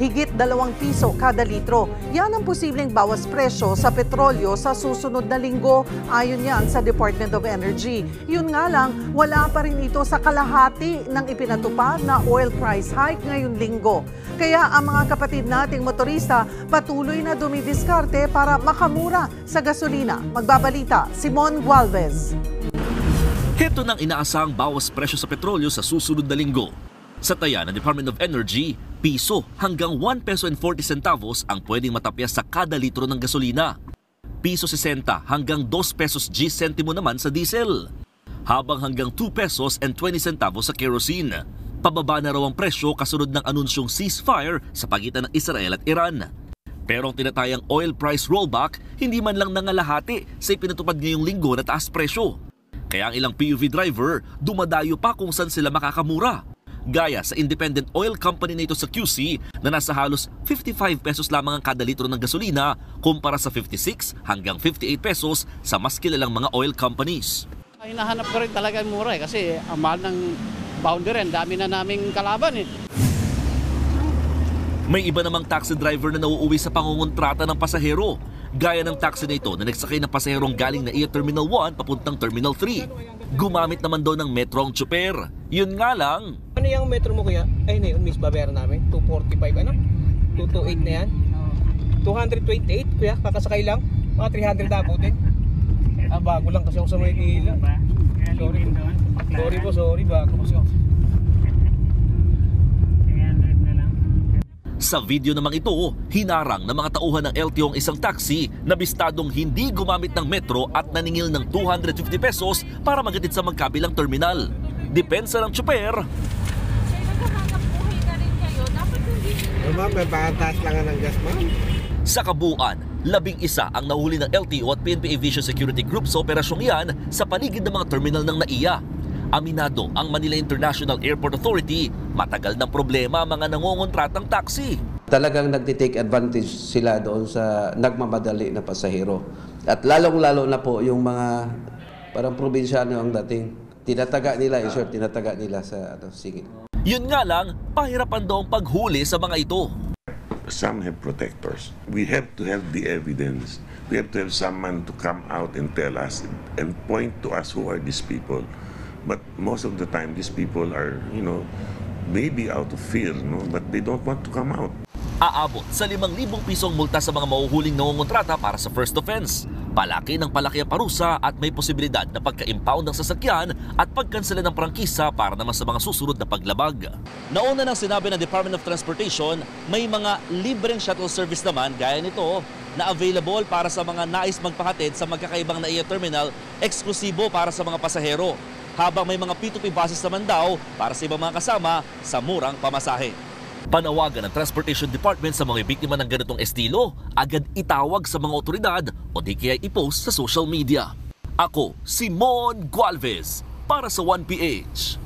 higit 2 piso kada litro. Yan ang posibleng bawas presyo sa petrolyo sa susunod na linggo, ayon yan sa Department of Energy. Yun nga lang, wala pa rin ito sa kalahati ng ipinatupad na oil price hike ngayong linggo. Kaya ang mga kapatid nating motorista patuloy na dumidiskarte para makamura sa gasolina. Magbabalita, Simon Gualvez. Ito nang inaasahang bawas presyo sa petrolyo sa susunod na linggo. Sa taya ng Department of Energy, piso hanggang 1 peso and 40 centavos ang pwedeng matapyas sa kada litro ng gasolina. Piso 60 hanggang 2 pesos G sentimo naman sa diesel. Habang hanggang 2 pesos and 20 centavos sa kerosene. Pababa na raw ang presyo kasunod ng anunsyong ceasefire sa pagitan ng Israel at Iran. Pero ang tinatayang oil price rollback, hindi man lang nangalahati sa ipinatupad ngayong linggo na taas presyo. Kaya ang ilang PUV driver, dumadayo pa kung saan sila makakamura. Gaya sa independent oil company na ito sa QC na nasa halos 55 pesos lamang ang kada litro ng gasolina kumpara sa 56 hanggang 58 pesos sa mas kilalang mga oil companies. Hinahanap ko rin talaga mura kasi ang mahal ng boundary, ang dami na naming kalaban eh. May iba namang taxi driver na nauuwi sa pangungontrata ng pasahero. Gaya ng taxi na ito na nagsakay ng pasaherong galing na Terminal 1 papuntang Terminal 3. Gumamit naman daw ng metro ang tsuper. Yun nga lang. Ano yung metro mo kuya? Ay na yung miss babayaran namin. 245 ano? 228 na yan. 228 kuya, kakasakay lang. Mga 300 na abutin. Bago lang kasi ako sa Maynila. Sorry, bago kasi ako. Sa video namang ito, hinarang ng mga tauhan ng LTO ang isang taxi na bistadong hindi gumamit ng metro at naningil ng 250 pesos para magatid sa magkabilang terminal. Depensa ng tsuper. Naghahanap buhay na rin kayo, dapat hindi... Ma'am, may batas lang ng gas, ma'am. Sa kabuuan, 11 ang nahuli ng LTO at PNP Aviation Security Group sa operasyong yan sa paligid ng mga terminal ng NAIA. Aminado ang Manila International Airport Authority, matagal ng problema ang mga nangongontratang taxi. Talagang nagtitake advantage sila doon sa nagmamadali na pasahero. At lalong-lalo na po yung mga parang probinsyano ang dating. Tinataga nila sa singit. Yun nga lang, pahirapan daw ang paghuli sa mga ito. Some have protectors. We have to have the evidence. We have to have someone to come out and tell us and point to us who are these people. But most of the time, these people are, maybe out of fear, but they don't want to come out. Aabot sa 5,000 pisong multa sa mga mahuhuling nangongontrata para sa first offense. Palaki ng palaki ang parusa at may posibilidad na pagka-impound ng sasakyan at pagkansela ng prangkisa para naman sa mga susunod na paglabag. Nauna nang sinabi ng Department of Transportation, may mga libreng shuttle service naman gaya nito na available para sa mga nais magpahatid sa magkakaibang NAIA terminal, eksklusibo para sa mga pasahero. Habang may mga P2P buses naman daw para sa ibang mga kasama sa murang pamasahe. Panawagan ng Transportation Department sa mga biktima ng ganitong estilo, agad itawag sa mga otoridad o di kaya i-post sa social media. Ako, Simon Gualvez, para sa 1PH.